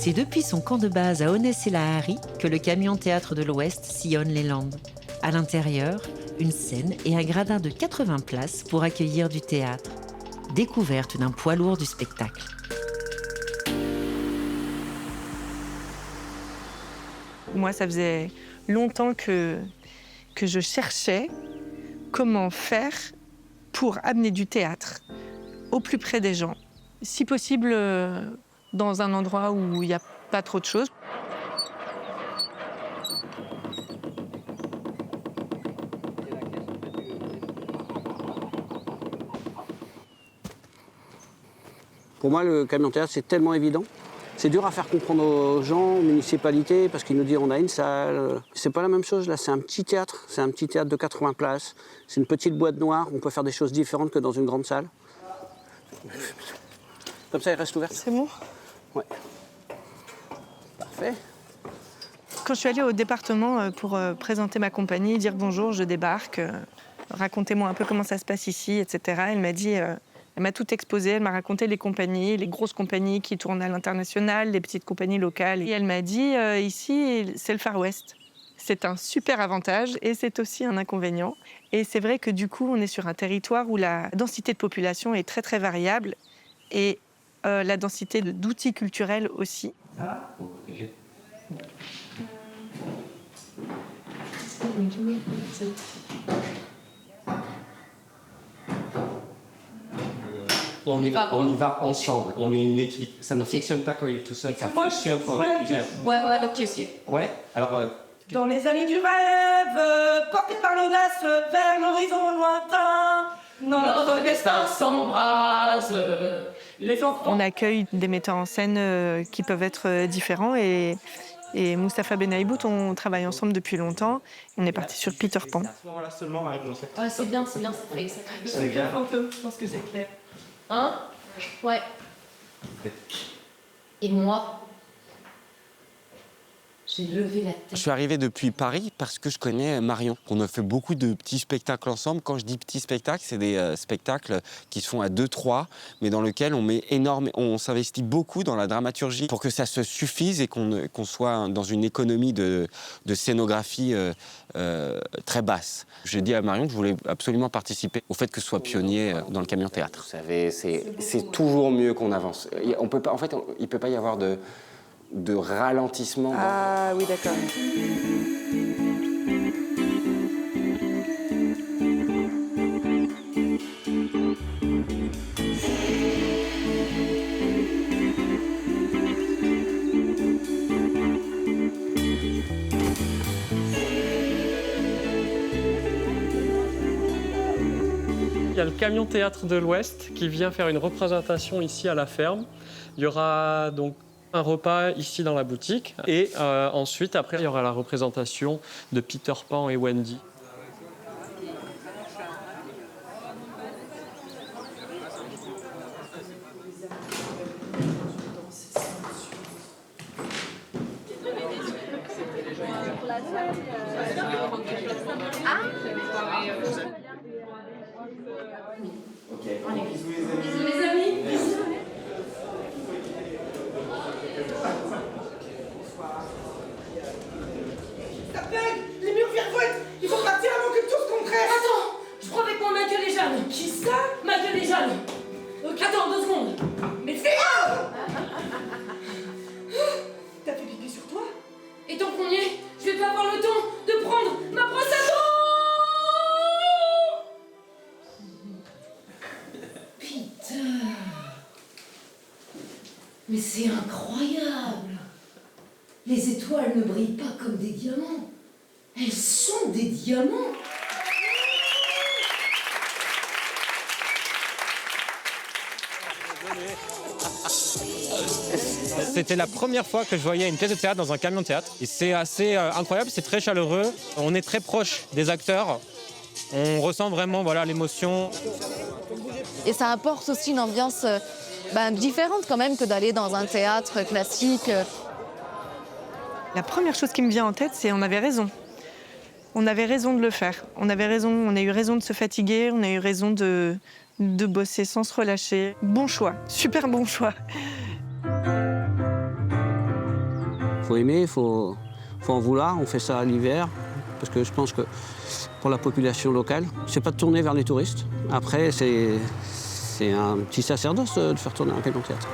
C'est depuis son camp de base à Onès-et-la-Harie que le camion théâtre de l'Ouest sillonne les Landes. À l'intérieur, une scène et un gradin de 80 places pour accueillir du théâtre. Découverte d'un poids lourd du spectacle. Moi, ça faisait longtemps que je cherchais comment faire pour amener du théâtre au plus près des gens. Si possible, dans un endroit où il n'y a pas trop de choses. Pour moi, le camion théâtre, c'est tellement évident. C'est dur à faire comprendre aux gens, aux municipalités, parce qu'ils nous disent on a une salle. C'est pas la même chose, là, c'est un petit théâtre. C'est un petit théâtre de 80 places. C'est une petite boîte noire. On peut faire des choses différentes que dans une grande salle. Comme ça, elle reste ouverte. C'est bon? Ouais. Parfait. Quand je suis allée au département pour présenter ma compagnie, dire bonjour, je débarque, racontez-moi un peu comment ça se passe ici, etc. Elle m'a dit... Elle m'a tout exposé, elle m'a raconté les compagnies, les grosses compagnies qui tournent à l'international, les petites compagnies locales. Et elle m'a dit, ici, c'est le Far West. C'est un super avantage et c'est aussi un inconvénient. Et c'est vrai que du coup, on est sur un territoire où la densité de population est très, très variable et la densité d'outils culturels aussi. On y va ensemble, on est une équipe. Ça ne fonctionne pas quand il est tout seul. Moi, je suis un problème. Ouais, ok. Ouais, alors... Dans les années du rêve, porté par l'audace vers l'horizon lointain, notre destin s'embrase. Les enfants... On accueille des metteurs en scène qui peuvent être différents et Moustapha Benaïbout, on travaille ensemble depuis longtemps. On est parti sur Peter Pan. Ouais, c'est bien, c'est fait. C'est bien. Je pense que c'est clair. Hein? Ouais. Et moi, j'ai levé la tête. Je suis arrivé depuis Paris parce que je connais Marion. On a fait beaucoup de petits spectacles ensemble. Quand je dis petits spectacles, c'est des spectacles qui se font à 2-3, mais dans lesquels on s'investit beaucoup dans la dramaturgie pour que ça se suffise et qu'on soit dans une économie de scénographie très basse. J'ai dit à Marion que je voulais absolument participer au fait que ce soit pionnier dans le camion théâtre. Vous savez, c'est toujours mieux qu'on avance. On peut pas, en fait, il ne peut pas y avoir de ralentissement. Ah oui, d'accord. Il y a le camion théâtre de l'Ouest qui vient faire une représentation ici à la ferme. Il y aura donc un repas ici dans la boutique et ensuite, après, il y aura la représentation de Peter Pan et Wendy. Bisous les amis. Ça pète, les murs virevoltent. Il faut partir avant que tout se compresse. Attends, je prends avec moi Michael et Jeanne. Qui ça? Michael et Jeanne. Attends, 2 secondes. Mais fais T'as fait pipi sur toi? Et tant qu'on y est, je vais pas avoir le temps de prendre ma brosse à dents. Mais c'est incroyable! Les étoiles ne brillent pas comme des diamants. Elles sont des diamants. C'était la première fois que je voyais une pièce de théâtre dans un camion de théâtre. Et c'est assez incroyable, c'est très chaleureux. On est très proche des acteurs. On ressent vraiment l'émotion. Et ça apporte aussi une ambiance différente quand même que d'aller dans un théâtre classique. La première chose qui me vient en tête, c'est on avait raison. On avait raison de le faire. On a eu raison de se fatiguer, on a eu raison de bosser sans se relâcher. Bon choix, super bon choix. faut aimer, il faut en vouloir. On fait ça l'hiver, parce que je pense que pour la population locale, c'est pas de tourner vers les touristes. Après, c'est un petit sacerdoce de faire tourner un camion théâtre.